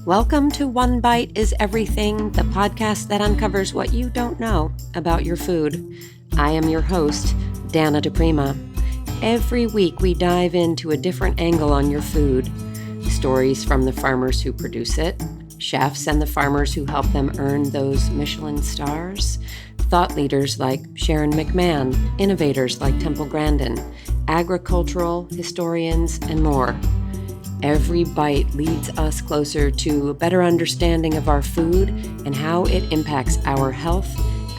Welcome to One Bite is Everything, the podcast that uncovers what you don't know about your food. I am your host, Dana DePrima. Every week we dive into a different angle on your food. Stories from the farmers who produce it, chefs and the farmers who help them earn those Michelin stars, thought leaders like Sharon McMahon, innovators like Temple Grandin, agricultural historians, and more. Every bite leads us closer to a better understanding of our food and how it impacts our health,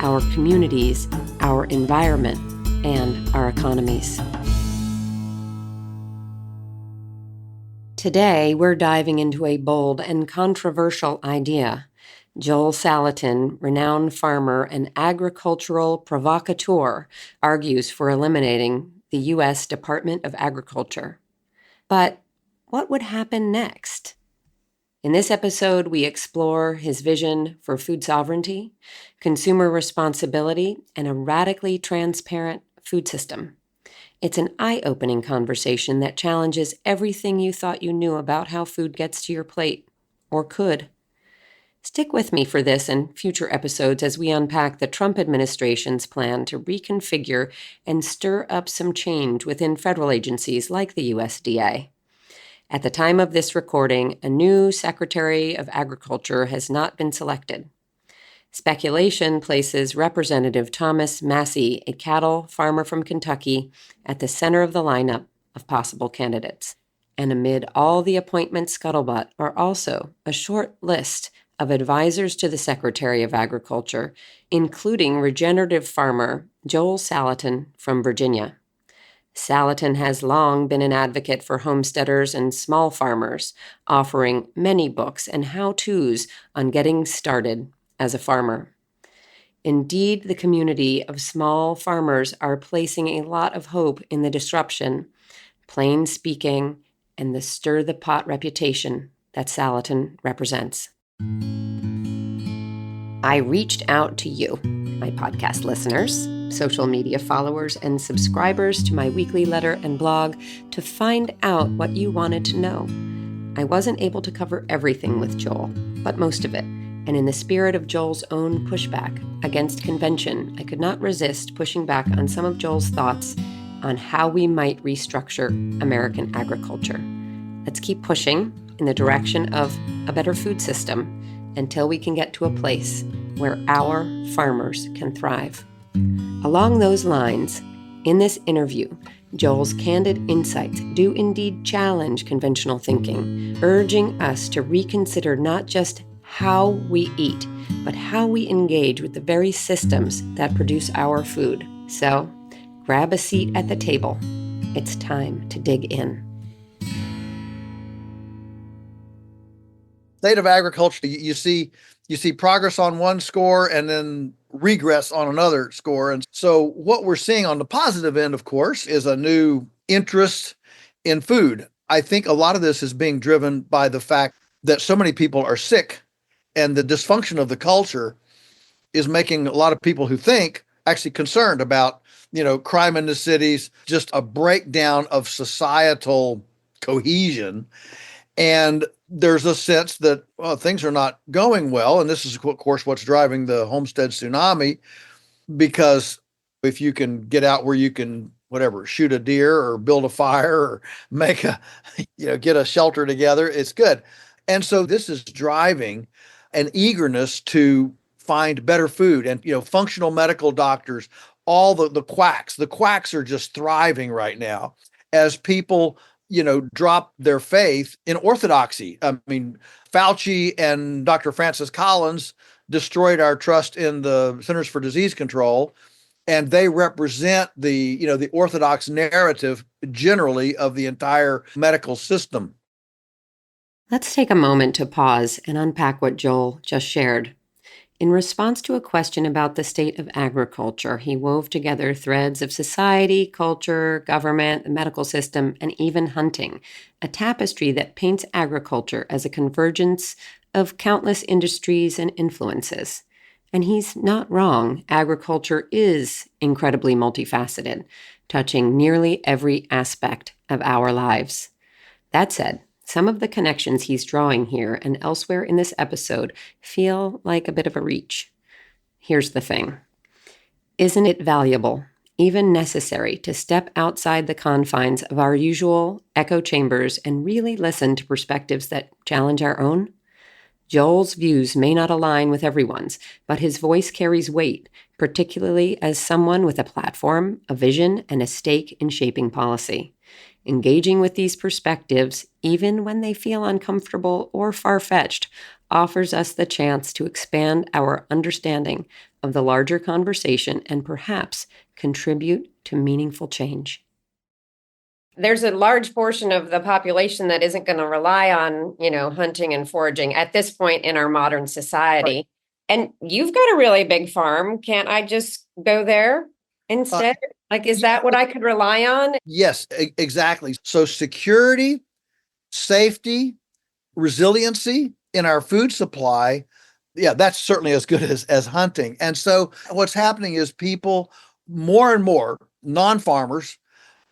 our communities, our environment, and our economies. Today, we're diving into a bold and controversial idea. Joel Salatin, renowned farmer and agricultural provocateur, argues for eliminating the U.S. Department of Agriculture. But what would happen next? In this episode, we explore his vision for food sovereignty, consumer responsibility, and a radically transparent food system. It's an eye-opening conversation that challenges everything you thought you knew about how food gets to your plate, or could. Stick with me for this and future episodes as we unpack the Trump administration's plan to reconfigure and stir up some change within federal agencies like the USDA. At the time of this recording, a new Secretary of Agriculture has not been selected. Speculation places Representative Thomas Massie, a cattle farmer from Kentucky, at the center of the lineup of possible candidates. And amid all the appointment scuttlebutt are also a short list of advisors to the Secretary of Agriculture, including regenerative farmer Joel Salatin from Virginia. Salatin has long been an advocate for homesteaders and small farmers, offering many books and how-tos on getting started as a farmer. Indeed, the community of small farmers are placing a lot of hope in the disruption, plain speaking, and the stir-the-pot reputation that Salatin represents. I reached out to you, my podcast listeners, social media followers, and subscribers to my weekly letter and blog to find out what you wanted to know. I wasn't able to cover everything with Joel, but most of it. And in the spirit of Joel's own pushback against convention, I could not resist pushing back on some of Joel's thoughts on how we might restructure American agriculture. Let's keep pushing in the direction of a better food system until we can get to a place where our farmers can thrive. Along those lines, in this interview, Joel's candid insights do indeed challenge conventional thinking, urging us to reconsider not just how we eat, but how we engage with the very systems that produce our food. So, grab a seat at the table. It's time to dig in. State of agriculture, you see progress on one score and then regress on another score. And so what we're seeing on the positive end, of course, is a new interest in food. I think a lot of this is being driven by the fact that so many people are sick, and the dysfunction of the culture is making a lot of people who think actually concerned about, crime in the cities, just a breakdown of societal cohesion. And there's a sense that things are not going well. And this is, of course, what's driving the homestead tsunami, because if you can get out where you can, shoot a deer or build a fire or make get a shelter together, it's good. And so this is driving an eagerness to find better food. And, functional medical doctors, all the quacks are just thriving right now as people drop their faith in orthodoxy. I mean, Fauci and Dr. Francis Collins destroyed our trust in the Centers for Disease Control, and they represent the orthodox narrative generally of the entire medical system. Let's take a moment to pause and unpack what Joel just shared. In response to a question about the state of agriculture, he wove together threads of society, culture, government, the medical system, and even hunting, a tapestry that paints agriculture as a convergence of countless industries and influences. And he's not wrong. Agriculture is incredibly multifaceted, touching nearly every aspect of our lives. That said, Some of the connections he's drawing here and elsewhere in this episode feel like a bit of a reach. Here's the thing. Isn't it valuable, even necessary, to step outside the confines of our usual echo chambers and really listen to perspectives that challenge our own? Joel's views may not align with everyone's, but his voice carries weight, particularly as someone with a platform, a vision, and a stake in shaping policy. Engaging with these perspectives, even when they feel uncomfortable or far-fetched, offers us the chance to expand our understanding of the larger conversation and perhaps contribute to meaningful change. There's a large portion of the population that isn't going to rely on, hunting and foraging at this point in our modern society. Right. And you've got a really big farm. Can't I just go there instead? Is that what I could rely on? Yes, exactly. So security, safety, resiliency in our food supply, yeah, that's certainly as good as hunting. And so what's happening is people more and more non-farmers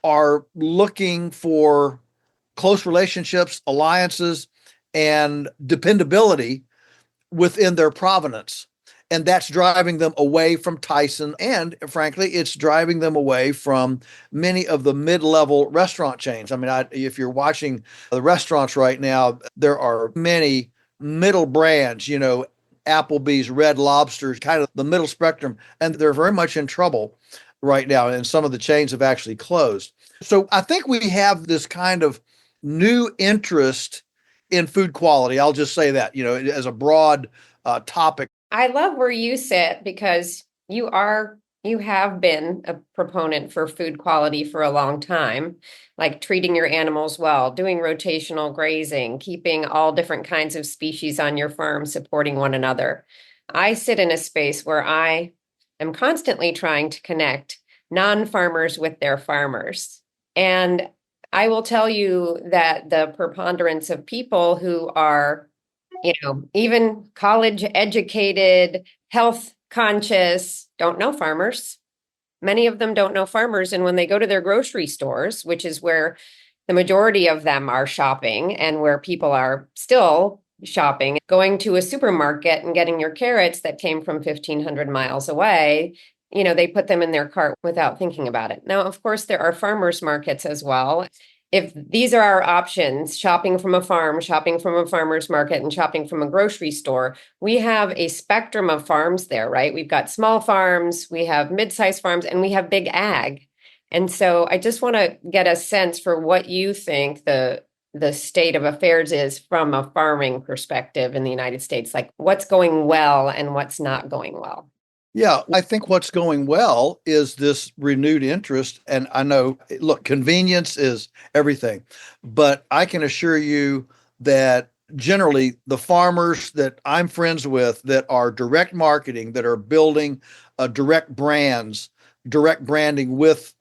are looking for close relationships, alliances, and dependability within their provenance. And that's driving them away from Tyson. And frankly, it's driving them away from many of the mid-level restaurant chains. I mean, if you're watching the restaurants right now, there are many middle brands, Applebee's, Red Lobsters, kind of the middle spectrum. And they're very much in trouble right now. And some of the chains have actually closed. So I think we have this kind of new interest in food quality. I'll just say that, as a broad topic. I love where you sit because you have been a proponent for food quality for a long time, like treating your animals well, doing rotational grazing, keeping all different kinds of species on your farm, supporting one another. I sit in a space where I am constantly trying to connect non-farmers with their farmers. And I will tell you that the preponderance of people who are even college educated, health conscious, don't know farmers. Many of them don't know farmers. And when they go to their grocery stores, which is where the majority of them are shopping and where people are still shopping, going to a supermarket and getting your carrots that came from 1,500 miles away, they put them in their cart without thinking about it. Now, of course, there are farmers markets as well. If these are our options, shopping from a farm, shopping from a farmer's market, and shopping from a grocery store, we have a spectrum of farms there, right? We've got small farms, we have mid-sized farms, and we have big ag. And so I just want to get a sense for what you think the state of affairs is from a farming perspective in the United States, like what's going well and what's not going well. Yeah, I think what's going well is this renewed interest. And I know, look, convenience is everything, but I can assure you that generally the farmers that I'm friends with that are direct marketing, that are building direct brands, direct branding with,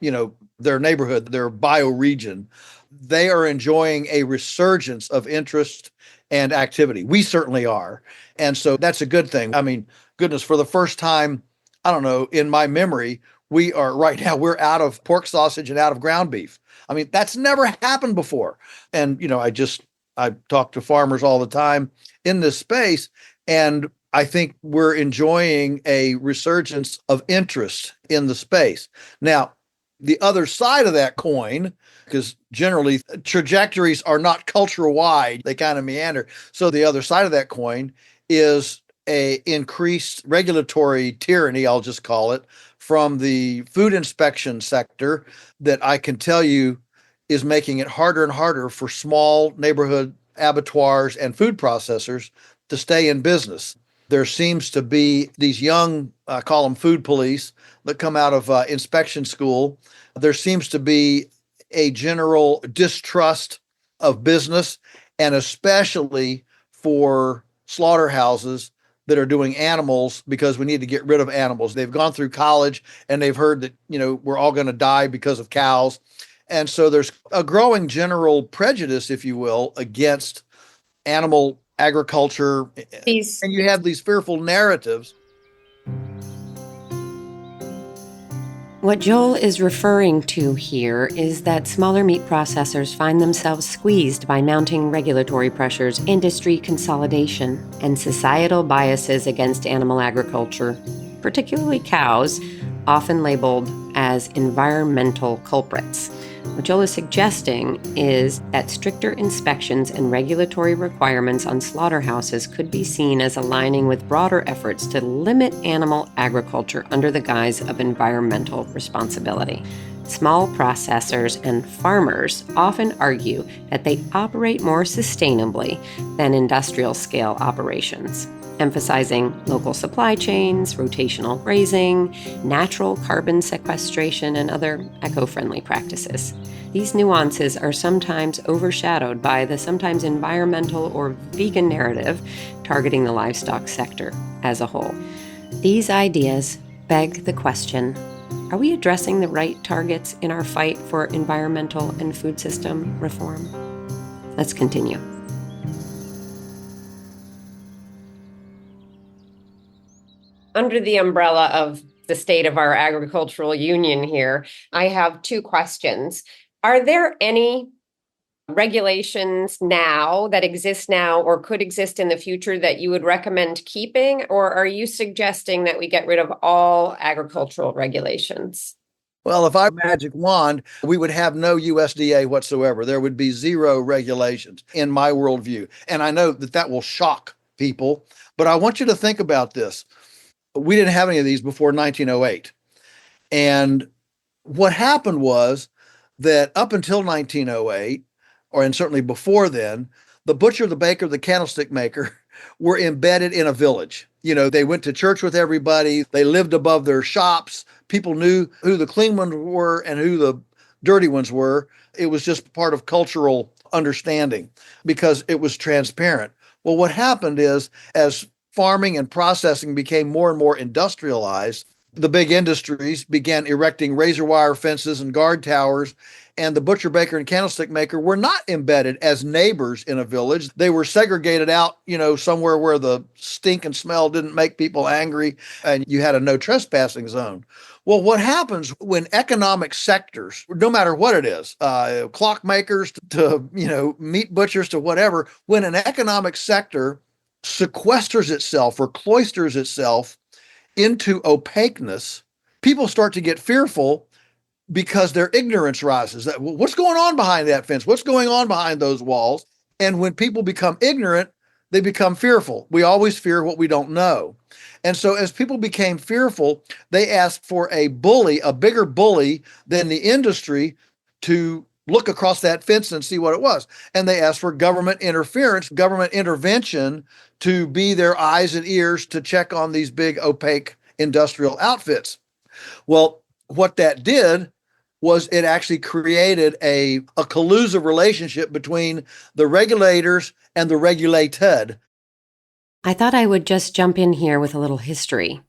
their neighborhood, their bioregion, they are enjoying a resurgence of interest and activity. We certainly are. And so that's a good thing. I mean, goodness, for the first time, I don't know, in my memory, we're out of pork sausage and out of ground beef. I mean, that's never happened before. And, I talk to farmers all the time in this space, and I think we're enjoying a resurgence of interest in the space. Now, the other side of that coin, because generally trajectories are not culture wide, they kind of meander. So the other side of that coin is a increased regulatory tyranny, I'll just call it, from the food inspection sector that I can tell you is making it harder and harder for small neighborhood abattoirs and food processors to stay in business. There seems to be these young, I call them food police, that come out of inspection school. There seems to be a general distrust of business, and especially for slaughterhouses that are doing animals, because we need to get rid of animals. They've gone through college and they've heard that, we're all going to die because of cows. And so there's a growing general prejudice, if you will, against animal agriculture. And you have these fearful narratives. What Joel is referring to here is that smaller meat processors find themselves squeezed by mounting regulatory pressures, industry consolidation, and societal biases against animal agriculture, particularly cows, often labeled as environmental culprits. What Joel is suggesting is that stricter inspections and regulatory requirements on slaughterhouses could be seen as aligning with broader efforts to limit animal agriculture under the guise of environmental responsibility. Small processors and farmers often argue that they operate more sustainably than industrial-scale operations, emphasizing local supply chains, rotational grazing, natural carbon sequestration, and other eco-friendly practices. These nuances are sometimes overshadowed by the sometimes environmental or vegan narrative targeting the livestock sector as a whole. These ideas beg the question, are we addressing the right targets in our fight for environmental and food system reform? Let's continue. Under the umbrella of the state of our agricultural union here, I have two questions. Are there any regulations now that exist now or could exist in the future that you would recommend keeping? Or are you suggesting that we get rid of all agricultural regulations? Well, if I magic wand, we would have no USDA whatsoever. There would be zero regulations in my worldview. And I know that that will shock people, but I want you to think about this. We didn't have any of these before 1908. And what happened was that up until 1908, and certainly before then, the butcher, the baker, the candlestick maker were embedded in a village. They went to church with everybody. They lived above their shops. People knew who the clean ones were and who the dirty ones were. It was just part of cultural understanding because it was transparent. Well, what happened is, as farming and processing became more and more industrialized, the big industries began erecting razor wire fences and guard towers, and the butcher, baker, and candlestick maker were not embedded as neighbors in a village. They were segregated out, somewhere where the stink and smell didn't make people angry, and you had a no trespassing zone. Well, what happens when economic sectors, no matter what it is, clockmakers to meat butchers to whatever, when an economic sector sequesters itself or cloisters itself into opaqueness, people start to get fearful because their ignorance rises. What's going on behind that fence? What's going on behind those walls? And when people become ignorant, they become fearful. We always fear what we don't know. And so as people became fearful, they asked for a bully, a bigger bully than the industry, to look across that fence and see what it was. And they asked for government interference, government intervention to be their eyes and ears to check on these big opaque industrial outfits. Well, what that did was it actually created a collusive relationship between the regulators and the regulated. I thought I would just jump in here with a little history.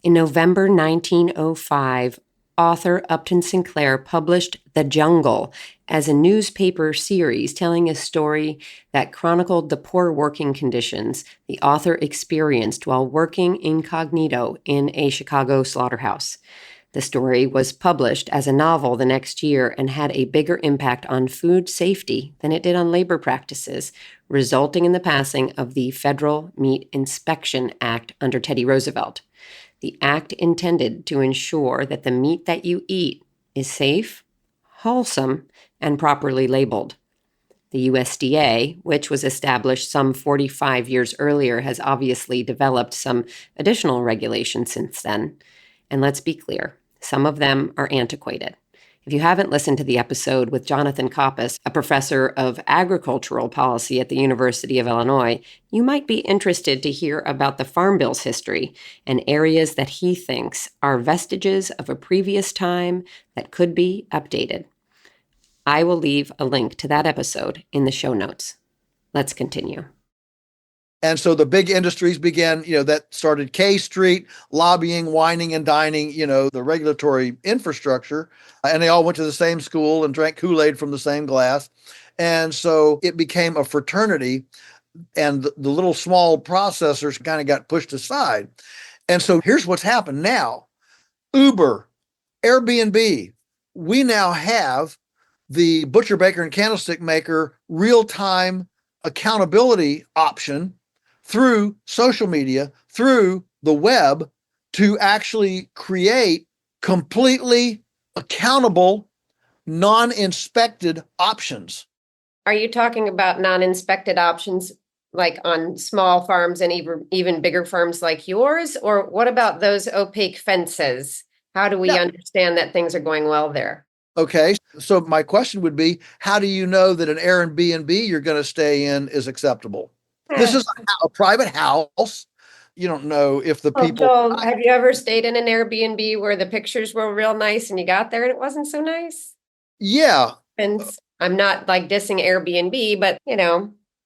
In November 1905, author Upton Sinclair published The Jungle as a newspaper series telling a story that chronicled the poor working conditions the author experienced while working incognito in a Chicago slaughterhouse. The story was published as a novel the next year and had a bigger impact on food safety than it did on labor practices, resulting in the passing of the Federal Meat Inspection Act under Teddy Roosevelt. The act intended to ensure that the meat that you eat is safe, wholesome, and properly labeled. The USDA, which was established some 45 years earlier, has obviously developed some additional regulations since then. And let's be clear, some of them are antiquated. If you haven't listened to the episode with Jonathan Koppas, a professor of agricultural policy at the University of Illinois, you might be interested to hear about the Farm Bill's history and areas that he thinks are vestiges of a previous time that could be updated. I will leave a link to that episode in the show notes. Let's continue. And so the big industries began, that started K Street, lobbying, whining and dining, the regulatory infrastructure. And they all went to the same school and drank Kool-Aid from the same glass. And so it became a fraternity, and the little small processors kind of got pushed aside. And so here's what's happened now. Uber, Airbnb, we now have the butcher, baker, and candlestick maker real-time accountability option through social media, through the web, to actually create completely accountable, non-inspected options. Are you talking about non-inspected options like on small farms and even bigger farms like yours? Or what about those opaque fences? How do we Yeah. understand that things are going well there? Okay. So my question would be, how do you know that an Airbnb you're going to stay in is acceptable? This is a private house. You don't know if the Oh, people. Joel, have you ever stayed in an Airbnb where the pictures were real nice and you got there and it wasn't so nice? Yeah. And I'm not like dissing Airbnb, but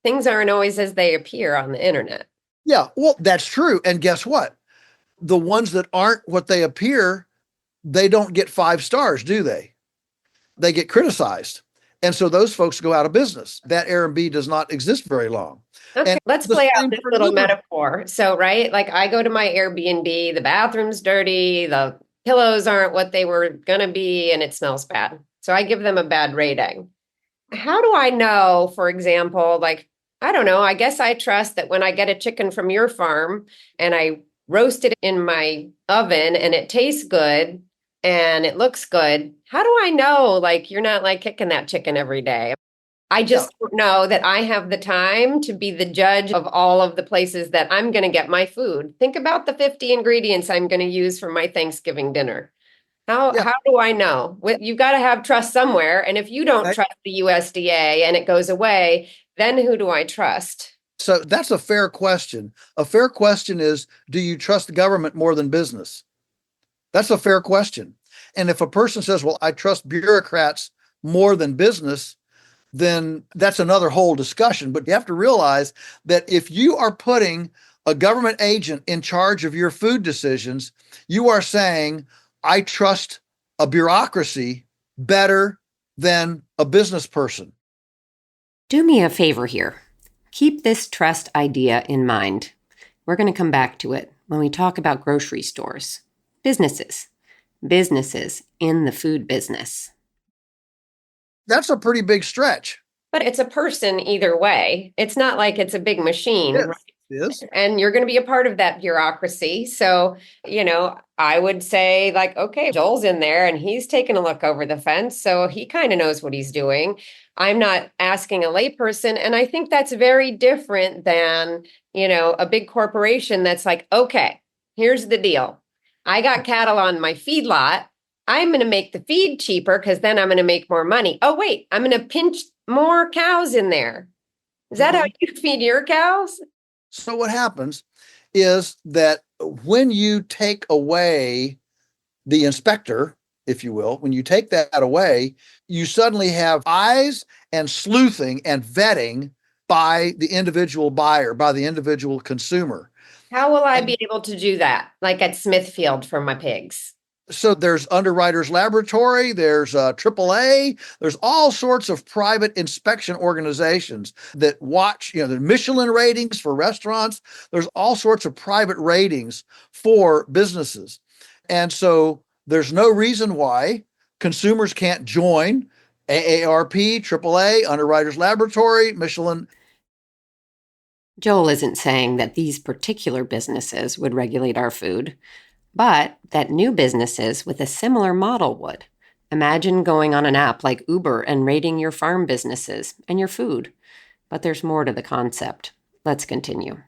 things aren't always as they appear on the internet. Yeah. Well, that's true. And guess what? The ones that aren't what they appear, they don't get 5 stars, do they? They get criticized. And so those folks go out of business. That Airbnb does not exist very long. Okay, And let's the play out same this for little another. metaphor. So, right, like I go to my Airbnb, the bathroom's dirty, the pillows aren't what they were gonna be, and it smells bad. So I give them a bad rating. How do I know, for example, like, I don't know, I guess I trust that when I get a chicken from your farm and I roast it in my oven and it tastes good and it looks good, how do I know, like, you're not like kicking that chicken every day? I Yeah. just don't know that I have the time to be the judge of all of the places that I'm going to get my food. Think about the 50 ingredients I'm going to use for my Thanksgiving dinner. How Yeah. how do I know? You've got to have trust somewhere. And if you don't Okay. trust the USDA and it goes away, then who do I trust? So that's a fair question. A fair question is, do you trust the government more than business? That's a fair question. And if a person says, well, I trust bureaucrats more than business, then that's another whole discussion. But you have to realize that if you are putting a government agent in charge of your food decisions, you are saying, I trust a bureaucracy better than a business person. Do me a favor here. Keep this trust idea in mind. We're going to come back to it when we talk about grocery stores, businesses in the food business. That's a pretty big stretch. But it's a person either way. It's not like it's a big machine. Yes, Right? it is. And you're going to be a part of that bureaucracy. So, I would say, like, okay, Joel's in there and he's taking a look over the fence. So he kind of knows what he's doing. I'm not asking a layperson. And I think that's very different than, a big corporation that's like, okay, here's the deal. I got cattle on my feedlot. I'm going to make the feed cheaper because then I'm going to make more money. Oh, wait, I'm going to pinch more cows in there. Is that how you feed your cows? So what happens is that when you take away the inspector, if you will, when you take that away, you suddenly have eyes and sleuthing and vetting by the individual buyer, by the individual consumer. How will I And be able to do that? Like at Smithfield for my pigs? so there's Underwriters Laboratory, there's AAA, there's all sorts of private inspection organizations that watch, the Michelin ratings for restaurants. There's all sorts of private ratings for businesses. And so there's no reason why consumers can't join AARP, AAA, Underwriters Laboratory, Michelin. Joel isn't saying that these particular businesses would regulate our food, but that new businesses with a similar model would. Imagine going on an app like Uber and rating your farm businesses and your food. But there's more to the concept. Let's continue.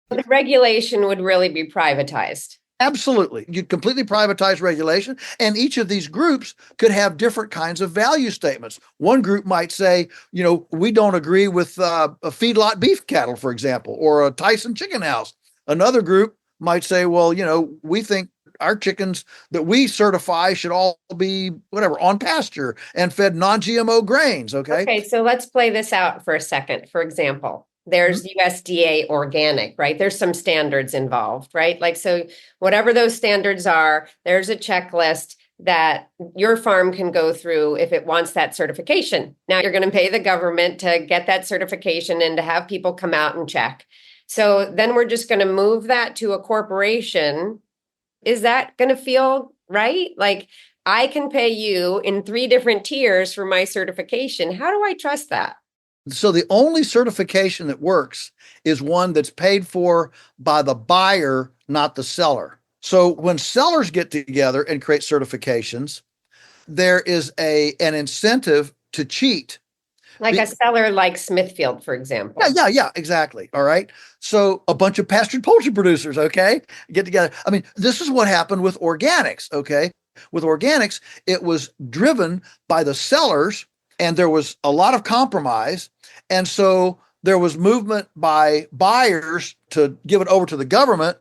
The regulation would really be privatized. Absolutely. You'd completely privatize regulation, and each of these groups could have different kinds of value statements. One group might say, we don't agree with a feedlot beef cattle, for example, or a Tyson chicken house. Another group might say, well, we think our chickens that we certify should all be whatever on pasture and fed non-GMO grains. Okay, so let's play this out for a second. For example, there's USDA organic, right? There's some standards involved, right? Like, so whatever those standards are, there's a checklist that your farm can go through if it wants that certification. Now you're going to pay the government to get that certification and to have people come out and check. So then we're just going to move that to a corporation. Is that going to feel right? Like I can pay you in 3 different tiers for my certification. How do I trust that? So the only certification that works is one that's paid for by the buyer, not the seller. So when sellers get together and create certifications, there is an incentive to cheat. Like a seller like Smithfield, for example. Yeah, exactly. All right. So a bunch of pastured poultry producers, okay, get together. I mean, this is what happened with organics, okay? With organics, it was driven by the sellers and there was a lot of compromise. And so there was movement by buyers to give it over to the government.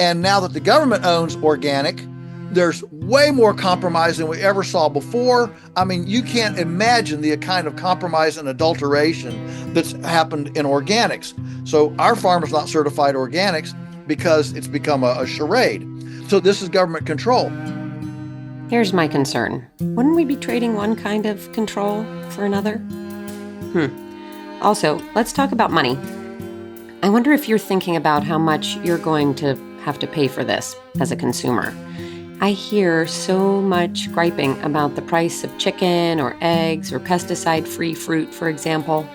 And now that the government owns organic, there's way more compromise than we ever saw before. I mean, you can't imagine the kind of compromise and adulteration that's happened in organics. So our farmers not certified organics because it's become a charade. So this is government control. Here's my concern. Wouldn't we be trading one kind of control for another? Also, let's talk about money. I wonder if you're thinking about how much you're going to have to pay for this as a consumer. I hear so much griping about the price of chicken or eggs or pesticide-free fruit, for example.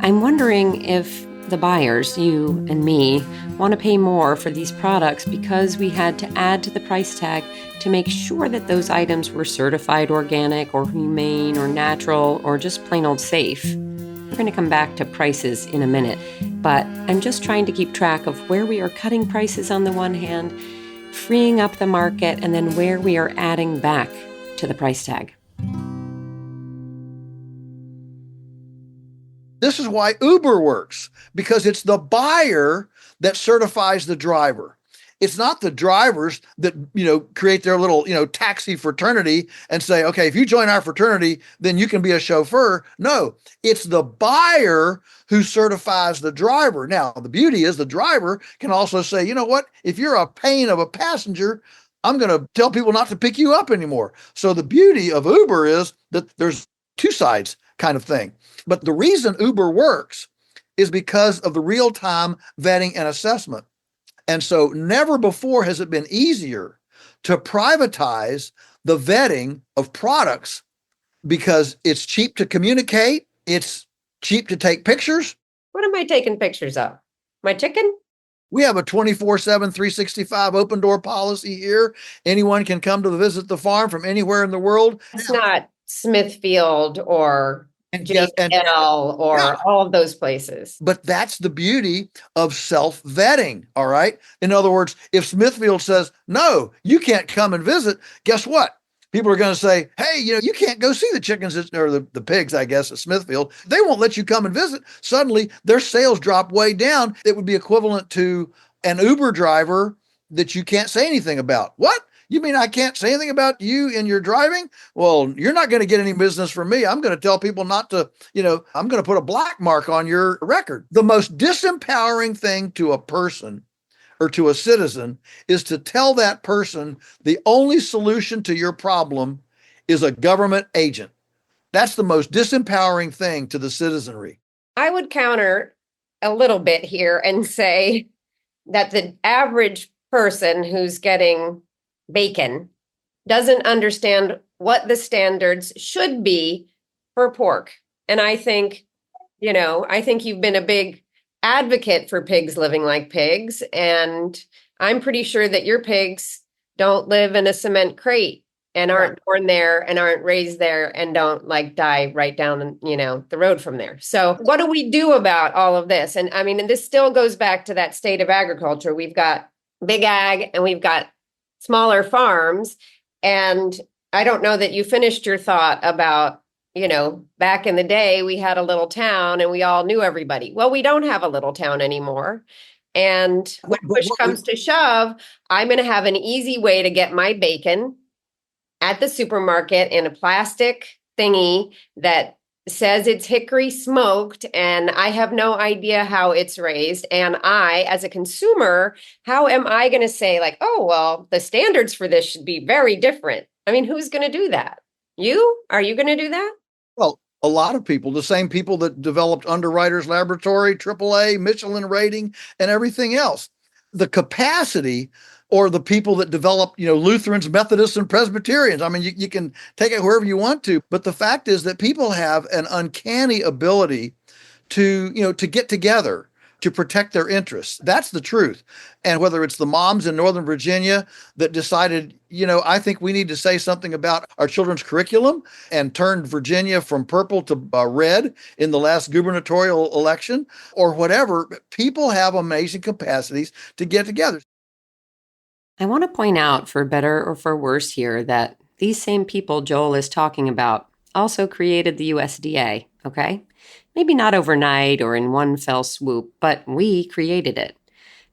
I'm wondering if the buyers, you and me, want to pay more for these products because we had to add to the price tag to make sure that those items were certified organic or humane or natural or just plain old safe. We're going to come back to prices in a minute, but I'm just trying to keep track of where we are cutting prices on the one hand, freeing up the market, and then where we are adding back to the price tag. This is why Uber works, because it's the buyer that certifies the driver. It's not the drivers that, create their little, taxi fraternity and say, okay, if you join our fraternity, then you can be a chauffeur. No, it's the buyer who certifies the driver. Now, the beauty is the driver can also say, you know what, if you're a pain of a passenger, I'm going to tell people not to pick you up anymore. So the beauty of Uber is that there's two sides kind of thing. But the reason Uber works is because of the real-time vetting and assessment. And so never before has it been easier to privatize the vetting of products because it's cheap to communicate, it's cheap to take pictures. What am I taking pictures of? My chicken? We have a 24/7, 365 open door policy here. Anyone can come to visit the farm from anywhere in the world. It's not Smithfield or Yes, JL or all of those places. But that's the beauty of self-vetting, all right? In other words, if Smithfield says, no, you can't come and visit, guess what? People are going to say, hey, you can't go see the chickens or the pigs, I guess, at Smithfield. They won't let you come and visit. Suddenly, their sales drop way down. It would be equivalent to an Uber driver that you can't say anything about. What? You mean I can't say anything about you in your driving? Well, you're not going to get any business from me. I'm going to tell people not to, I'm going to put a black mark on your record. The most disempowering thing to a person or to a citizen is to tell that person the only solution to your problem is a government agent. That's the most disempowering thing to the citizenry. I would counter a little bit here and say that the average person who's getting bacon doesn't understand what the standards should be for pork. And I think you've been a big advocate for pigs living like pigs. And I'm pretty sure that your pigs don't live in a cement crate and aren't born there and aren't raised there and don't die right down, the road from there. So what do we do about all of this? And and this still goes back to that state of agriculture. We've got big ag and we've got smaller farms. And I don't know that you finished your thought about, back in the day, we had a little town and we all knew everybody. Well, we don't have a little town anymore. And when push comes to shove, I'm going to have an easy way to get my bacon at the supermarket in a plastic thingy that says it's hickory smoked, and I have no idea how it's raised. And I, as a consumer, how am I going to say oh, well, the standards for this should be very different? Who's going to do that? You? Are you going to do that? Well, a lot of people, the same people that developed Underwriters Laboratory, AAA, Michelin rating, and everything else. The capacity or the people that developed, Lutherans, Methodists, and Presbyterians. I mean, you can take it wherever you want to, but the fact is that people have an uncanny ability to get together to protect their interests. That's the truth. And whether it's the moms in Northern Virginia that decided, I think we need to say something about our children's curriculum and turned Virginia from purple to red in the last gubernatorial election, or whatever, people have amazing capacities to get together. I want to point out, for better or for worse here, that these same people Joel is talking about also created the USDA, okay? Maybe not overnight or in one fell swoop, but we created it.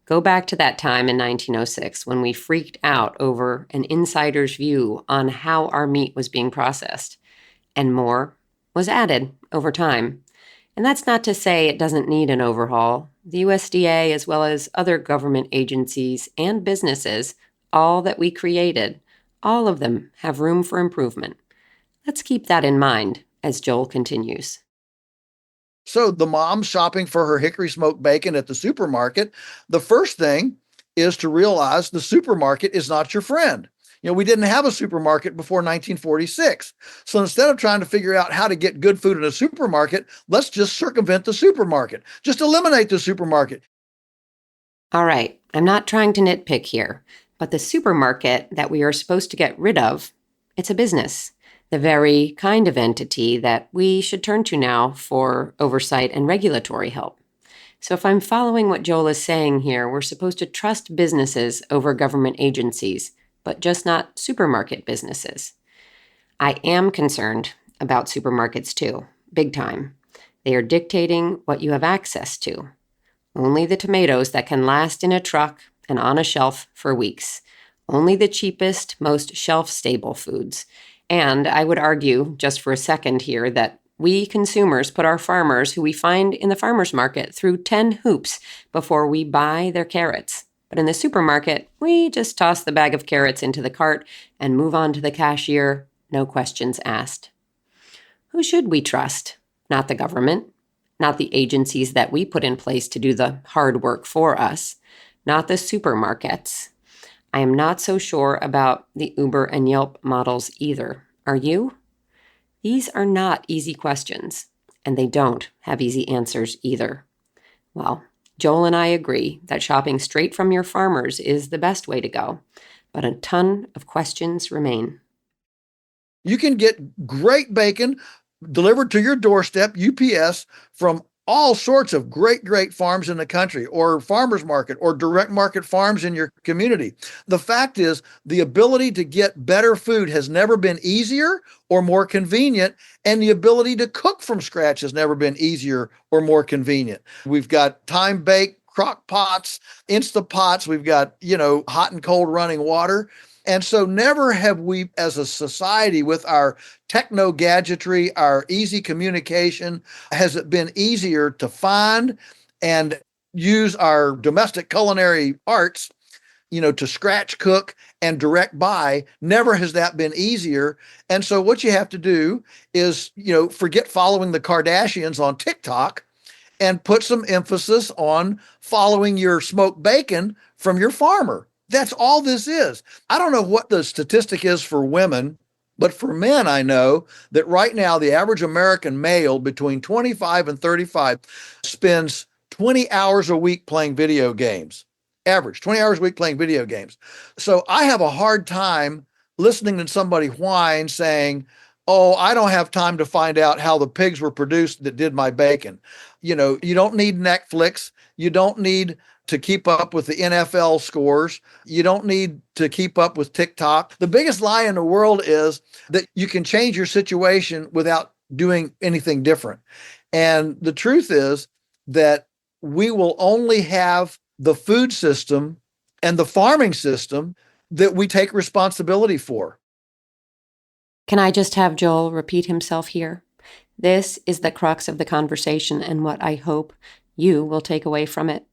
Go back to that time in 1906 when we freaked out over an insider's view on how our meat was being processed, and more was added over time. And that's not to say it doesn't need an overhaul. The USDA, as well as other government agencies and businesses, all that we created, all of them have room for improvement. Let's keep that in mind as Joel continues. So the mom shopping for her hickory smoked bacon at the supermarket, the first thing is to realize the supermarket is not your friend. We didn't have a supermarket before 1946. So instead of trying to figure out how to get good food in a supermarket, let's just circumvent the supermarket. Just eliminate the supermarket. All right, I'm not trying to nitpick here, but the supermarket that we are supposed to get rid of, it's a business. The very kind of entity that we should turn to now for oversight and regulatory help. So if I'm following what Joel is saying here, we're supposed to trust businesses over government agencies, but just not supermarket businesses. I am concerned about supermarkets too, big time. They are dictating what you have access to. Only the tomatoes that can last in a truck and on a shelf for weeks. Only the cheapest, most shelf-stable foods. And I would argue, just for a second here, that we consumers put our farmers, who we find in the farmers market, through 10 hoops before we buy their carrots. But in the supermarket, we just toss the bag of carrots into the cart and move on to the cashier, no questions asked. Who should we trust? Not the government, not the agencies that we put in place to do the hard work for us, not the supermarkets. I am not so sure about the Uber and Yelp models either. Are you? These are not easy questions, and they don't have easy answers either. Well, Joel and I agree that shopping straight from your farmers is the best way to go, but a ton of questions remain. You can get great bacon delivered to your doorstep, UPS, from all sorts of great farms in the country, or farmers market, or direct market farms in your community. The fact is, the ability to get better food has never been easier or more convenient, and the ability to cook from scratch has never been easier or more convenient. We've got time-baked crock pots, Instapots, we've got, hot and cold running water. And so never have we, as a society, with our techno gadgetry, our easy communication, has it been easier to find and use our domestic culinary arts, to scratch cook and direct buy. Never has that been easier. And so what you have to do is, forget following the Kardashians on TikTok and put some emphasis on following your smoked bacon from your farmer. That's all this is. I don't know what the statistic is for women, but for men, I know that right now, the average American male between 25 and 35 spends 20 hours a week playing video games. Average, 20 hours a week playing video games. So I have a hard time listening to somebody whine saying, oh, I don't have time to find out how the pigs were produced that did my bacon. You don't need Netflix. You don't need to keep up with the NFL scores. You don't need to keep up with TikTok. The biggest lie in the world is that you can change your situation without doing anything different. And the truth is that we will only have the food system and the farming system that we take responsibility for. Can I just have Joel repeat himself here? This is the crux of the conversation and what I hope you will take away from it.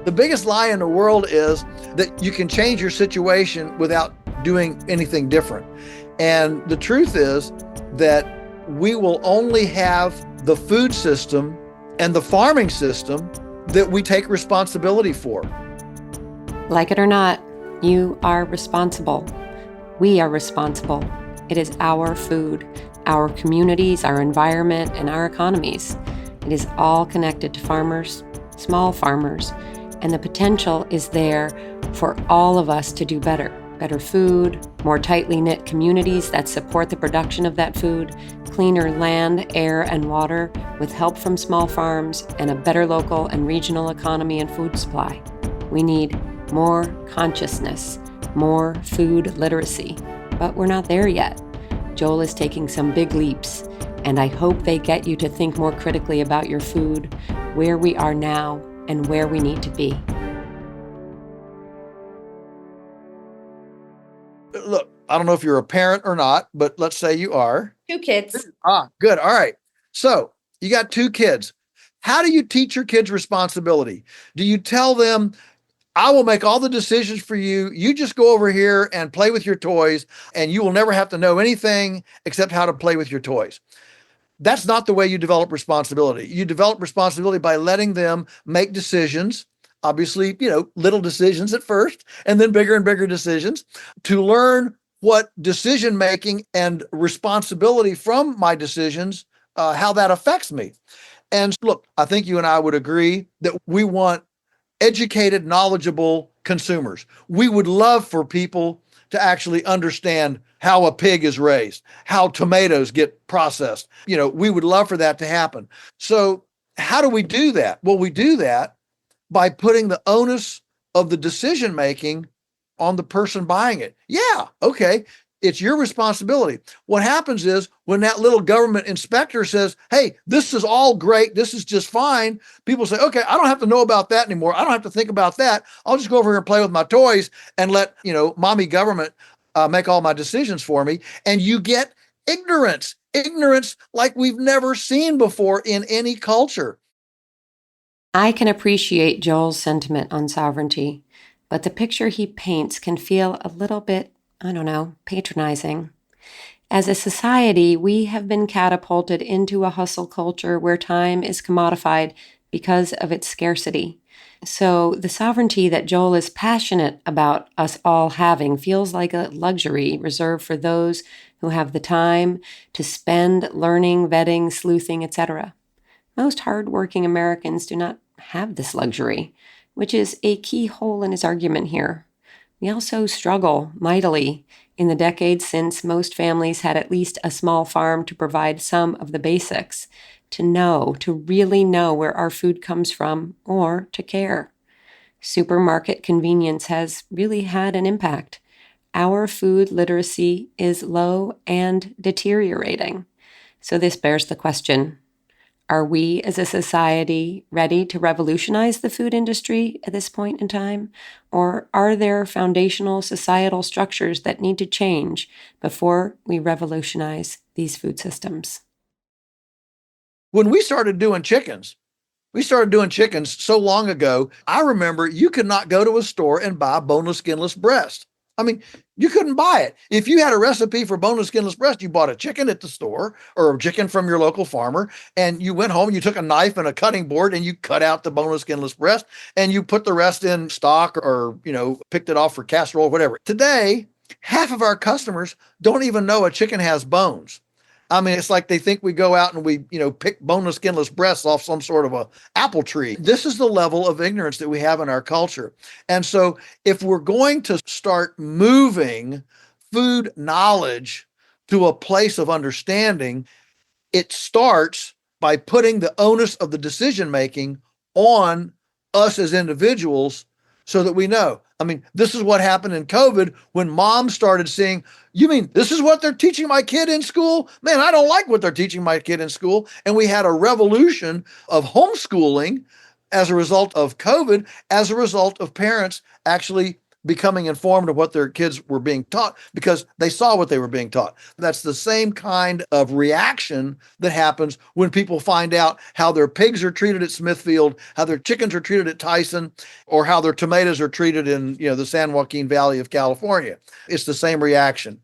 The biggest lie in the world is that you can change your situation without doing anything different. And the truth is that we will only have the food system and the farming system that we take responsibility for. Like it or not, you are responsible. We are responsible. It is our food, our communities, our environment, and our economies. It is all connected to farmers, small farmers, and the potential is there for all of us to do better. Better food, more tightly knit communities that support the production of that food, cleaner land, air, and water with help from small farms, and a better local and regional economy and food supply. We need more consciousness, more food literacy, but we're not there yet. Joel is taking some big leaps, and I hope they get you to think more critically about your food, where we are now, and where we need to be. Look, I don't know if you're a parent or not, but let's say you are. 2 kids. Good. All right. So you got 2 kids. How do you teach your kids responsibility? Do you tell them, I will make all the decisions for you. You just go over here and play with your toys, and you will never have to know anything except how to play with your toys? That's not the way you develop responsibility. You develop responsibility by letting them make decisions. Obviously, little decisions at first, and then bigger and bigger decisions, to learn what decision making and responsibility from my decisions, how that affects me. And look, I think you and I would agree that we want educated, knowledgeable consumers. We would love for people to actually understand how a pig is raised, how tomatoes get processed. We would love for that to happen. So how do we do that? Well, we do that by putting the onus of the decision making on the person buying it. Yeah, okay. It's your responsibility. What happens is when that little government inspector says, hey, this is all great, this is just fine, people say, okay, I don't have to know about that anymore. I don't have to think about that. I'll just go over here and play with my toys and let, mommy government make all my decisions for me. And you get ignorance like we've never seen before in any culture. I can appreciate Joel's sentiment on sovereignty, but the picture he paints can feel a little bit, patronizing. As a society, we have been catapulted into a hustle culture where time is commodified because of its scarcity. So the sovereignty that Joel is passionate about us all having feels like a luxury reserved for those who have the time to spend learning, vetting, sleuthing, etc. Most hardworking Americans do not have this luxury, which is a key hole in his argument here. We also struggle mightily in the decades since most families had at least a small farm to provide some of the basics, to really know where our food comes from, or to care. Supermarket convenience has really had an impact. Our food literacy is low and deteriorating. So this bears the question, are we as a society ready to revolutionize the food industry at this point in time? Or are there foundational societal structures that need to change before we revolutionize these food systems? When we started doing chickens so long ago. I remember you could not go to a store and buy boneless, skinless breast. I mean, you couldn't buy it. If you had a recipe for boneless, skinless breast, you bought a chicken at the store or a chicken from your local farmer, and you went home and you took a knife and a cutting board and you cut out the boneless, skinless breast and you put the rest in stock or, picked it off for casserole, whatever. Today, half of our customers don't even know a chicken has bones. I mean, it's like they think we go out and we, pick boneless, skinless breasts off some sort of a apple tree. This is the level of ignorance that we have in our culture. And so if we're going to start moving food knowledge to a place of understanding, it starts by putting the onus of the decision making on us as individuals so that we know. I mean, this is what happened in COVID when moms started seeing, you mean this is what they're teaching my kid in school? Man, I don't like what they're teaching my kid in school. And we had a revolution of homeschooling as a result of COVID, as a result of parents actually becoming informed of what their kids were being taught because they saw what they were being taught. That's the same kind of reaction that happens when people find out how their pigs are treated at Smithfield, how their chickens are treated at Tyson, or how their tomatoes are treated in, the San Joaquin Valley of California. It's the same reaction.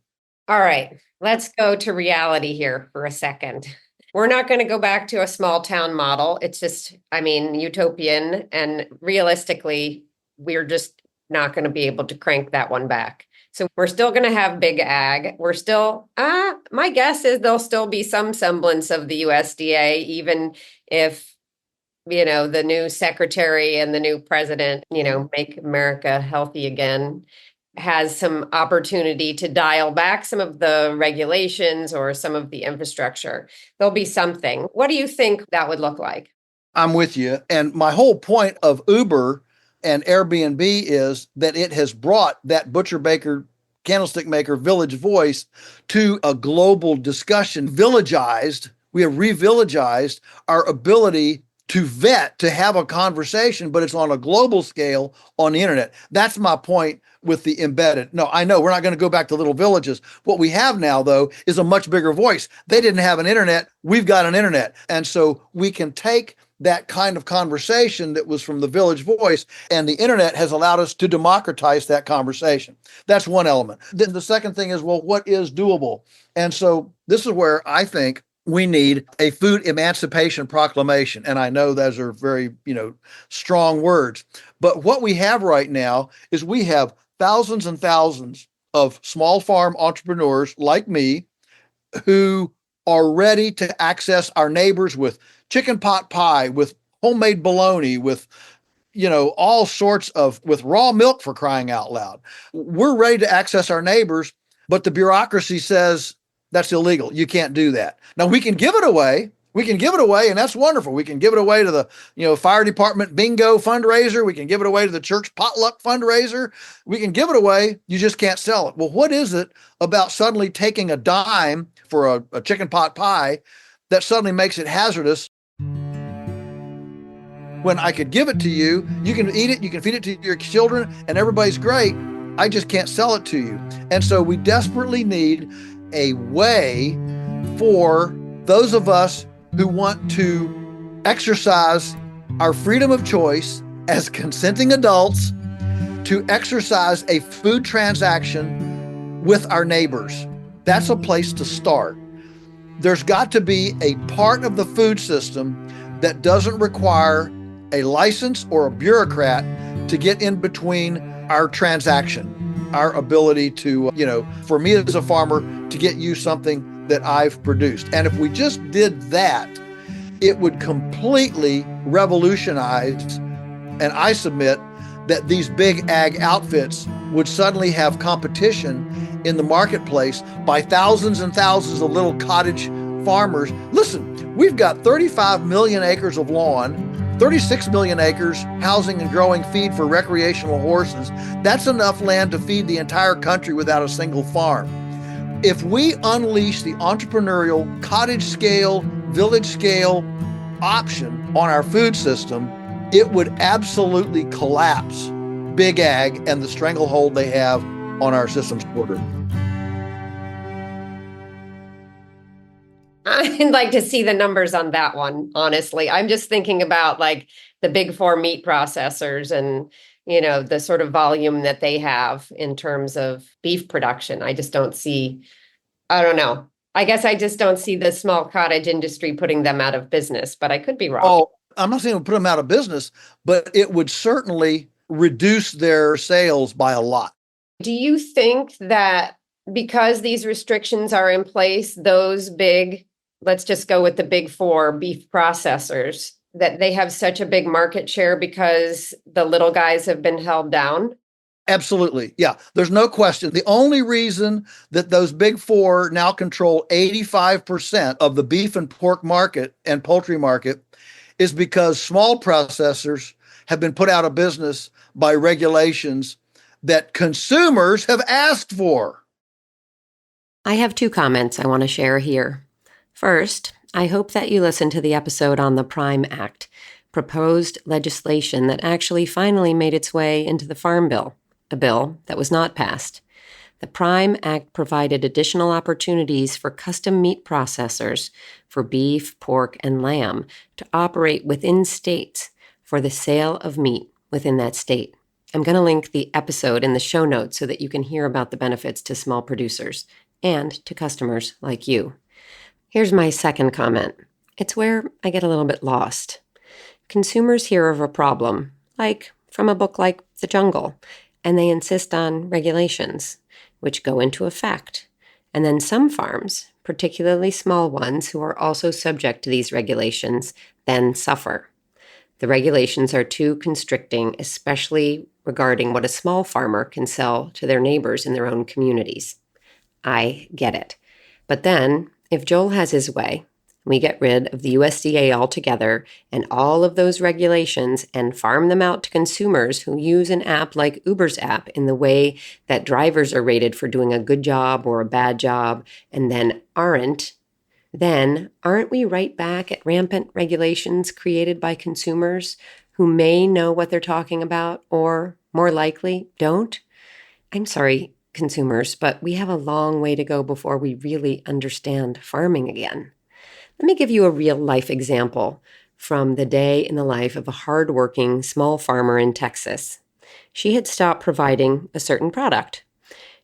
All right, let's go to reality here for a second. We're not going to go back to a small town model. It's just, utopian, and realistically, we're just not going to be able to crank that one back. So we're still going to have big ag. We're still, my guess is there'll still be some semblance of the USDA, even if, the new secretary and the new president, make America healthy again, has some opportunity to dial back some of the regulations or some of the infrastructure. There'll be something. What do you think that would look like? I'm with you. And my whole point of Uber and Airbnb is that it has brought that butcher, baker, candlestick maker, village voice to a global discussion. We have re-villagized our ability to vet, to have a conversation, but it's on a global scale on the internet. That's my point with the embedded. No, I know we're not going to go back to little villages. What we have now, though, is a much bigger voice. They didn't have an internet. We've got an internet. And so we can take that kind of conversation that was from the village voice, and the internet has allowed us to democratize that conversation. That's one element. Then the second thing is, well, what is doable? And so this is where I think we need a food emancipation proclamation. And I know those are very, strong words. But what we have right now is we have thousands and thousands of small farm entrepreneurs like me who are ready to access our neighbors with chicken pot pie, with homemade bologna, with all sorts with raw milk, for crying out loud. We're ready to access our neighbors, but the bureaucracy says that's illegal. You can't do that. Now we can give it away. And that's wonderful. We can give it away to the, fire department bingo fundraiser. We can give it away to the church potluck fundraiser. We can give it away. You just can't sell it. Well, what is it about suddenly taking a dime for a chicken pot pie that suddenly makes it hazardous? When I could give it to you, you can eat it, you can feed it to your children, and everybody's great. I just can't sell it to you. And so we desperately need a way for those of us who want to exercise our freedom of choice as consenting adults to exercise a food transaction with our neighbors. That's a place to start. There's got to be a part of the food system that doesn't require a license or a bureaucrat to get in between our transaction, our ability to, for me as a farmer, to get you something that I've produced. And if we just did that, it would completely revolutionize. And I submit that these big ag outfits would suddenly have competition in the marketplace by thousands and thousands of little cottage farmers. Listen, we've got 35 million acres of lawn, 36 million acres housing and growing feed for recreational horses. That's enough land to feed the entire country without a single farm. If we unleash the entrepreneurial, cottage scale, village scale option on our food system, it would absolutely collapse big ag and the stranglehold they have on our systems border. I'd like to see the numbers on that one, honestly. I'm just thinking about like the big four meat processors and, the sort of volume that they have in terms of beef production. I don't know. I guess I just don't see the small cottage industry putting them out of business, but I could be wrong. Oh, I'm not saying it would put them out of business, but it would certainly reduce their sales by a lot. Do you think that because these restrictions are in place, those big, let's just go with the big four beef processors, that they have such a big market share because the little guys have been held down? Absolutely. Yeah, there's no question. The only reason that those big four now control 85% of the beef and pork market and poultry market is because small processors have been put out of business by regulations that consumers have asked for. I have two comments I want to share here. First, I hope that you listen to the episode on the Prime Act, proposed legislation that actually finally made its way into the Farm Bill, a bill that was not passed. The Prime Act provided additional opportunities for custom meat processors for beef, pork, and lamb to operate within states for the sale of meat within that state. I'm going to link the episode in the show notes so that you can hear about the benefits to small producers and to customers like you. Here's my second comment. It's where I get a little bit lost. Consumers hear of a problem, like from a book like The Jungle, and they insist on regulations, which go into effect. And then some farms, particularly small ones who are also subject to these regulations, then suffer. The regulations are too constricting, especially regarding what a small farmer can sell to their neighbors in their own communities. I get it. But then, if Joel has his way, we get rid of the USDA altogether and all of those regulations and farm them out to consumers who use an app like Uber's app in the way that drivers are rated for doing a good job or a bad job and then aren't, then aren't we right back at rampant regulations created by consumers who may know what they're talking about or, more likely, don't? I'm sorry, consumers, but we have a long way to go before we really understand farming again. Let me give you a real-life example from the day in the life of a hardworking small farmer in Texas. She had stopped providing a certain product.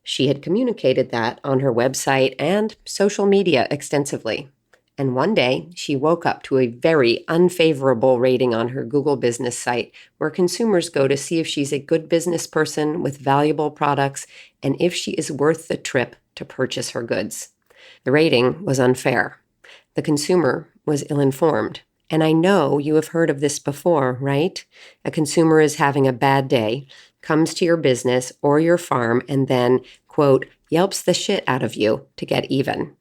She had communicated that on her website and social media extensively. And one day, she woke up to a very unfavorable rating on her Google business site where consumers go to see if she's a good business person with valuable products and if she is worth the trip to purchase her goods. The rating was unfair. The consumer was ill-informed. And I know you have heard of this before, right? A consumer is having a bad day, comes to your business or your farm, and then, quote, yelps the shit out of you to get even.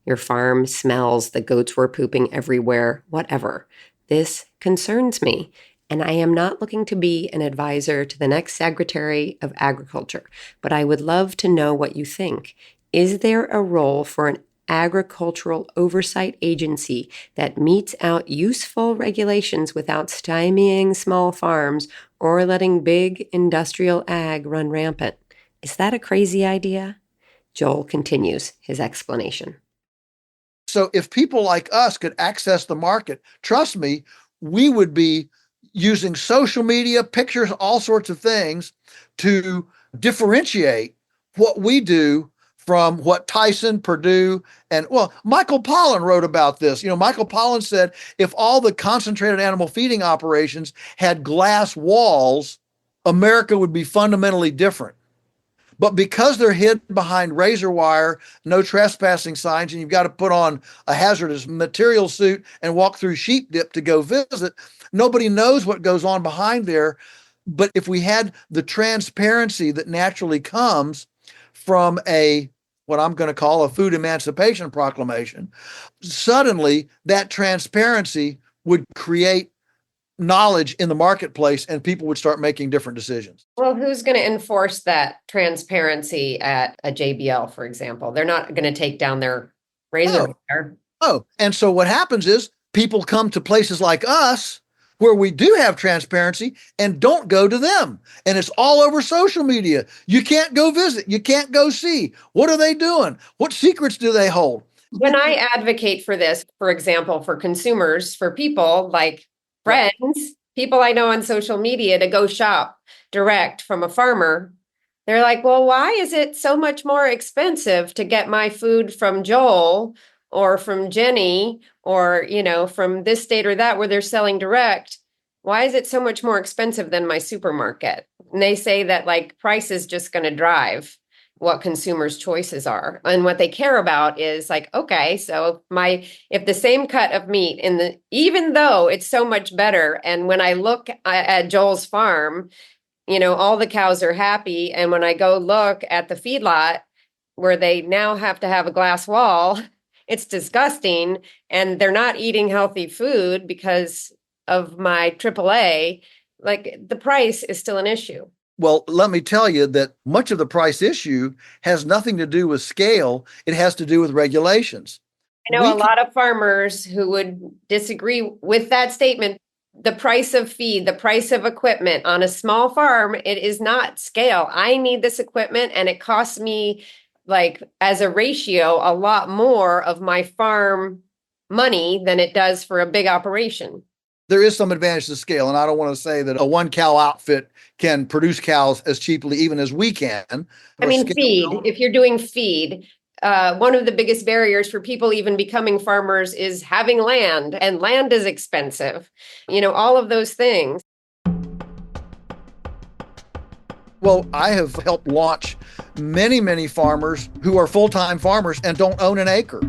Your farm smells, the goats were pooping everywhere, whatever. This concerns me, and I am not looking to be an advisor to the next Secretary of Agriculture, but I would love to know what you think. Is there a role for an agricultural oversight agency that metes out useful regulations without stymieing small farms or letting big industrial ag run rampant? Is that a crazy idea? Joel continues his explanation. So if people like us could access the market, trust me, we would be using social media, pictures, all sorts of things to differentiate what we do from what Tyson, Purdue, and Michael Pollan wrote about this. Michael Pollan said if all the concentrated animal feeding operations had glass walls, America would be fundamentally different. But because they're hid behind razor wire, no trespassing signs, and you've got to put on a hazardous material suit and walk through sheep dip to go visit, nobody knows what goes on behind there. But if we had the transparency that naturally comes from what I'm going to call a food emancipation proclamation, suddenly that transparency would create knowledge in the marketplace and people would start making different decisions. Well, who's going to enforce that transparency at a JBL, for example? They're not going to take down their razor wire. Oh, and so what happens is people come to places like us where we do have transparency and don't go to them. And it's all over social media. You can't go visit. You can't go see. What are they doing? What secrets do they hold? When I advocate for this, for example, for consumers, for people like friends, people I know on social media to go shop direct from a farmer, they're like, well, why is it so much more expensive to get my food from Joel or from Jenny or, from this state or that where they're selling direct? Why is it so much more expensive than my supermarket? And they say that price is just going to drive what consumers' choices are. And what they care about is okay, so if the same cut of meat even though it's so much better, and when I look at Joel's farm, all the cows are happy. And when I go look at the feedlot where they now have to have a glass wall, it's disgusting. And they're not eating healthy food because of my AAA, the price is still an issue. Well, let me tell you that much of the price issue has nothing to do with scale. It has to do with regulations. I know a lot of farmers who would disagree with that statement. The price of feed, the price of equipment on a small farm, it is not scale. I need this equipment and it costs me as a ratio, a lot more of my farm money than it does for a big operation. There is some advantage to scale, and I don't want to say that a one cow outfit can produce cows as cheaply even as we can. I mean, feed, if you're doing feed, one of the biggest barriers for people even becoming farmers is having land, and land is expensive. All of those things. Well, I have helped launch many, many farmers who are full-time farmers and don't own an acre.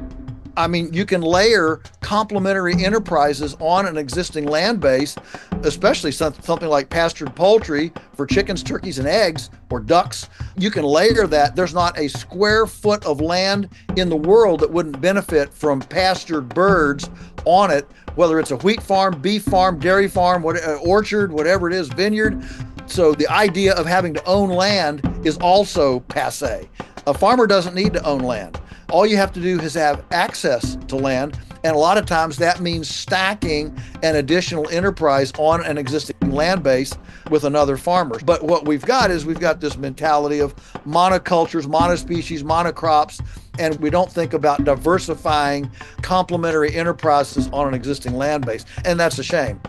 I mean, you can layer complementary enterprises on an existing land base, especially something like pastured poultry for chickens, turkeys, and eggs, or ducks. You can layer that. There's not a square foot of land in the world that wouldn't benefit from pastured birds on it, whether it's a wheat farm, beef farm, dairy farm, orchard, whatever it is, vineyard. So the idea of having to own land is also passe. A farmer doesn't need to own land. All you have to do is have access to land. And a lot of times that means stacking an additional enterprise on an existing land base with another farmer. But what we've got this mentality of monocultures, monospecies, monocrops, and we don't think about diversifying complementary enterprises on an existing land base. And that's a shame.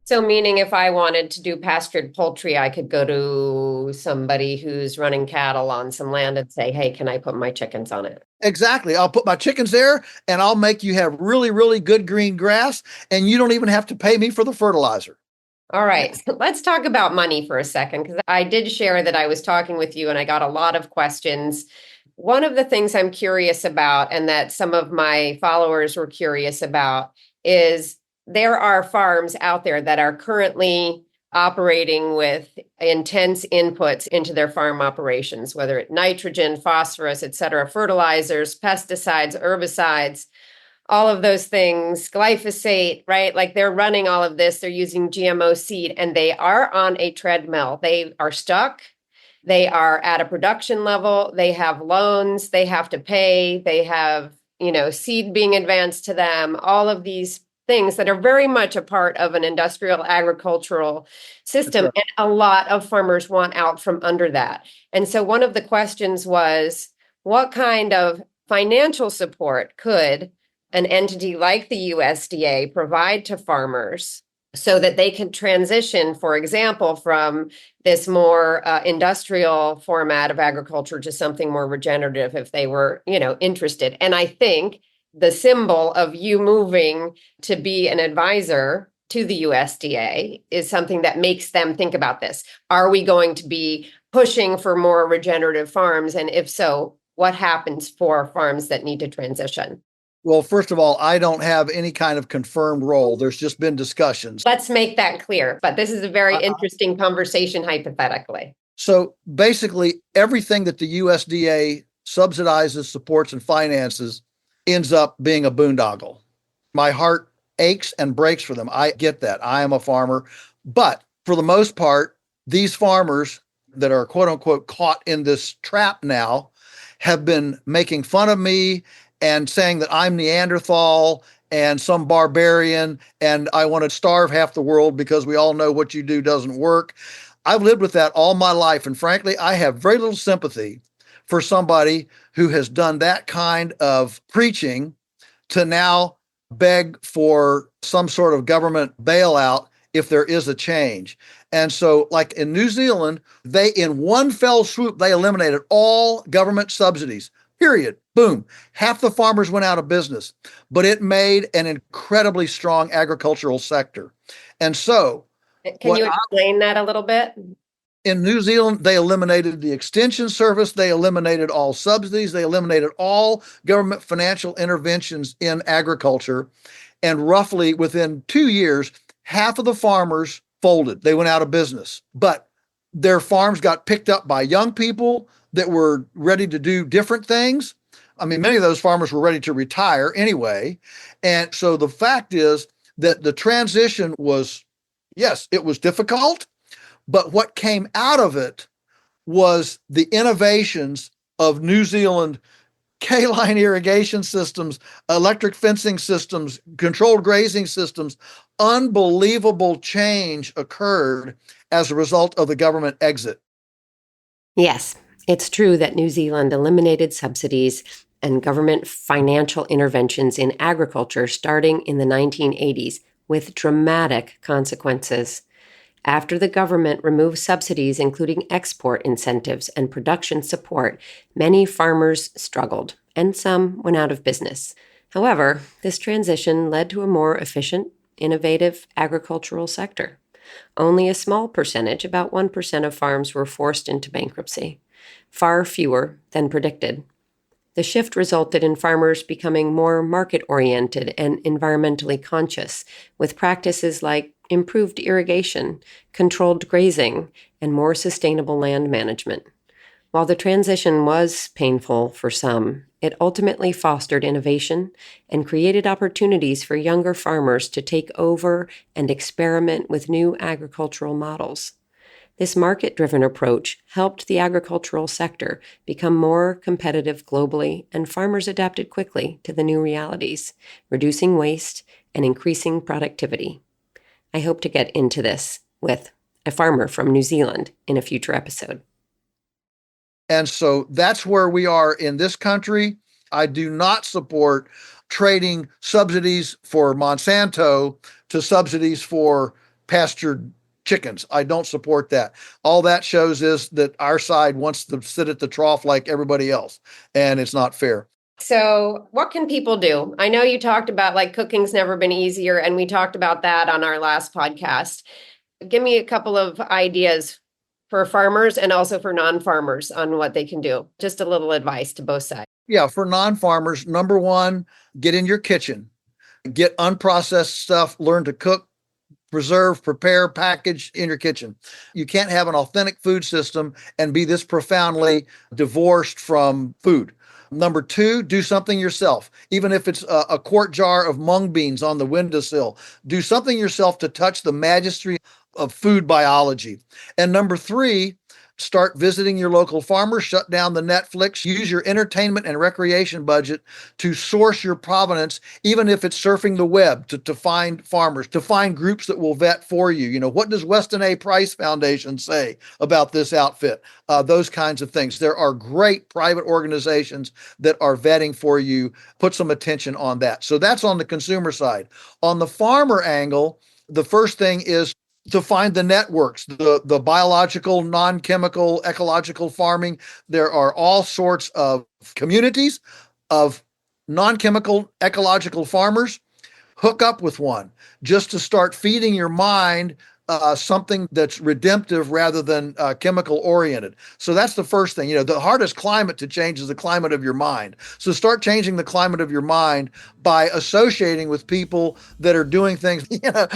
So meaning if I wanted to do pastured poultry, I could go to somebody who's running cattle on some land and say, hey, can I put my chickens on it? Exactly. I'll put my chickens there and I'll make you have really, really good green grass, and you don't even have to pay me for the fertilizer. All right. So let's talk about money for a second, because I did share that I was talking with you and I got a lot of questions. One of the things I'm curious about, and that some of my followers were curious about, is there are farms out there that are currently operating with intense inputs into their farm operations, whether it's nitrogen, phosphorus, et cetera, fertilizers, pesticides, herbicides, all of those things, glyphosate, right? Like they're running all of this, they're using GMO seed, and they are on a treadmill. They are stuck. They are at a production level. They have loans they have to pay. They have, seed being advanced to them, all of these things that are very much a part of an industrial agricultural system. Right. And a lot of farmers want out from under that. And so one of the questions was, what kind of financial support could an entity like the USDA provide to farmers so that they can transition, for example, from this more industrial format of agriculture to something more regenerative if they were, interested. And I think the symbol of you moving to be an advisor to the USDA is something that makes them think about this. Are we going to be pushing for more regenerative farms? And if so, what happens for farms that need to transition? Well, first of all, I don't have any kind of confirmed role. There's just been discussions. Let's make that clear. But this is a very interesting conversation, hypothetically. So basically, everything that the USDA subsidizes, supports, and finances ends up being a boondoggle. My heart aches and breaks for them. I get that. I am a farmer. But for the most part, these farmers that are quote unquote caught in this trap now have been making fun of me and saying that I'm Neanderthal and some barbarian and I want to starve half the world because we all know what you do doesn't work. I've lived with that all my life. And frankly, I have very little sympathy for somebody who has done that kind of preaching to now beg for some sort of government bailout if there is a change. And so, like in New Zealand, in one fell swoop, they eliminated all government subsidies, period. Boom. Half the farmers went out of business, but it made an incredibly strong agricultural sector. And so, can you explain that a little bit? In New Zealand, they eliminated the extension service. They eliminated all subsidies. They eliminated all government financial interventions in agriculture. And roughly within 2 years, half of the farmers folded. They went out of business. But their farms got picked up by young people that were ready to do different things. I mean, many of those farmers were ready to retire anyway. And so the fact is that the transition was, yes, it was difficult. But what came out of it was the innovations of New Zealand K-line irrigation systems, electric fencing systems, controlled grazing systems. Unbelievable change occurred as a result of the government exit. Yes, it's true that New Zealand eliminated subsidies and government financial interventions in agriculture starting in the 1980s with dramatic consequences. After the government removed subsidies, including export incentives and production support, many farmers struggled, and some went out of business. However, this transition led to a more efficient, innovative agricultural sector. Only a small percentage, about 1% of farms, were forced into bankruptcy, far fewer than predicted. The shift resulted in farmers becoming more market-oriented and environmentally conscious, with practices like improved irrigation, controlled grazing, and more sustainable land management. While the transition was painful for some, it ultimately fostered innovation and created opportunities for younger farmers to take over and experiment with new agricultural models. This market-driven approach helped the agricultural sector become more competitive globally, and farmers adapted quickly to the new realities, reducing waste and increasing productivity. I hope to get into this with a farmer from New Zealand in a future episode. And so that's where we are in this country. I do not support trading subsidies for Monsanto to subsidies for pastured chickens. I don't support that. All that shows is that our side wants to sit at the trough like everybody else, and it's not fair. So what can people do? I know you talked about like cooking's never been easier, and we talked about that on our last podcast. Give me a couple of ideas for farmers and also for non-farmers on what they can do. Just a little advice to both sides. Yeah, for non-farmers, number one, get in your kitchen, get unprocessed stuff, learn to cook, preserve, prepare, package in your kitchen. You can't have an authentic food system and be this profoundly divorced from food. Number two, do something yourself. Even if it's a quart jar of mung beans on the windowsill, do something yourself to touch the majesty of food biology. And number three, start visiting your local farmers, shut down the Netflix, use your entertainment and recreation budget to source your provenance, even if it's surfing the web to find farmers, to find groups that will vet for you. You know, what does Weston A. Price Foundation say about this outfit? Those kinds of things. There are great private organizations that are vetting for you. Put some attention on that. So that's on the consumer side. On the farmer angle, the first thing is to find the networks, the biological, non-chemical, ecological farming. There are all sorts of communities of non-chemical, ecological farmers. Hook up with one just to start feeding your mind something that's redemptive rather than chemical oriented. So that's the first thing. You know, the hardest climate to change is the climate of your mind. So start changing the climate of your mind by associating with people that are doing things. You know,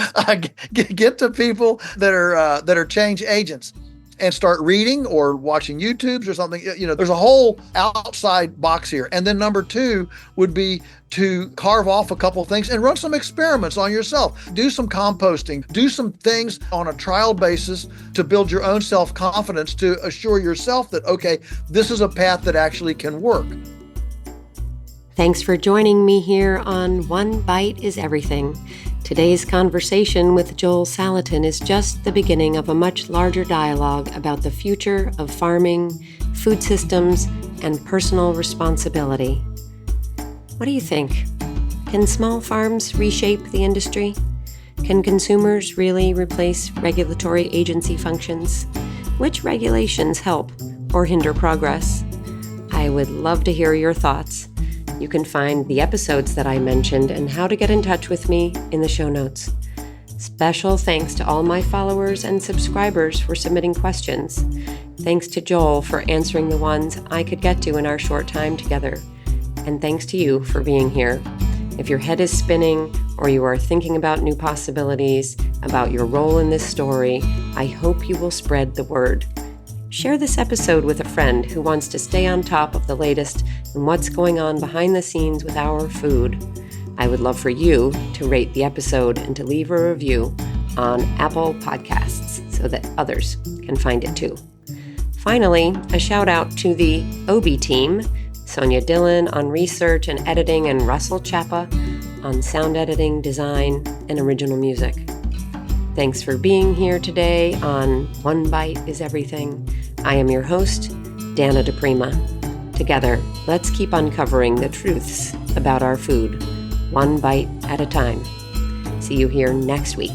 get to people that are change agents, and start reading or watching YouTubes or something. You know, there's a whole outside box here. And then number two would be to carve off a couple of things and run some experiments on yourself. Do some composting, do some things on a trial basis to build your own self-confidence, to assure yourself that, okay, this is a path that actually can work. Thanks for joining me here on One Bite is Everything. Today's conversation with Joel Salatin is just the beginning of a much larger dialogue about the future of farming, food systems, and personal responsibility. What do you think? Can small farms reshape the industry? Can consumers really replace regulatory agency functions? Which regulations help or hinder progress? I would love to hear your thoughts. You can find the episodes that I mentioned and how to get in touch with me in the show notes. Special thanks to all my followers and subscribers for submitting questions. Thanks to Joel for answering the ones I could get to in our short time together. And thanks to you for being here. If your head is spinning or you are thinking about new possibilities, about your role in this story, I hope you will spread the word. Share this episode with a friend who wants to stay on top of the latest and what's going on behind the scenes with our food. I would love for you to rate the episode and to leave a review on Apple Podcasts so that others can find it too. Finally, a shout out to the OB team, Sonia Dillon on research and editing, and Russell Chapa on sound editing, design, and original music. Thanks for being here today on One Bite is Everything. I am your host, Dana DePrima. Together, let's keep uncovering the truths about our food, one bite at a time. See you here next week.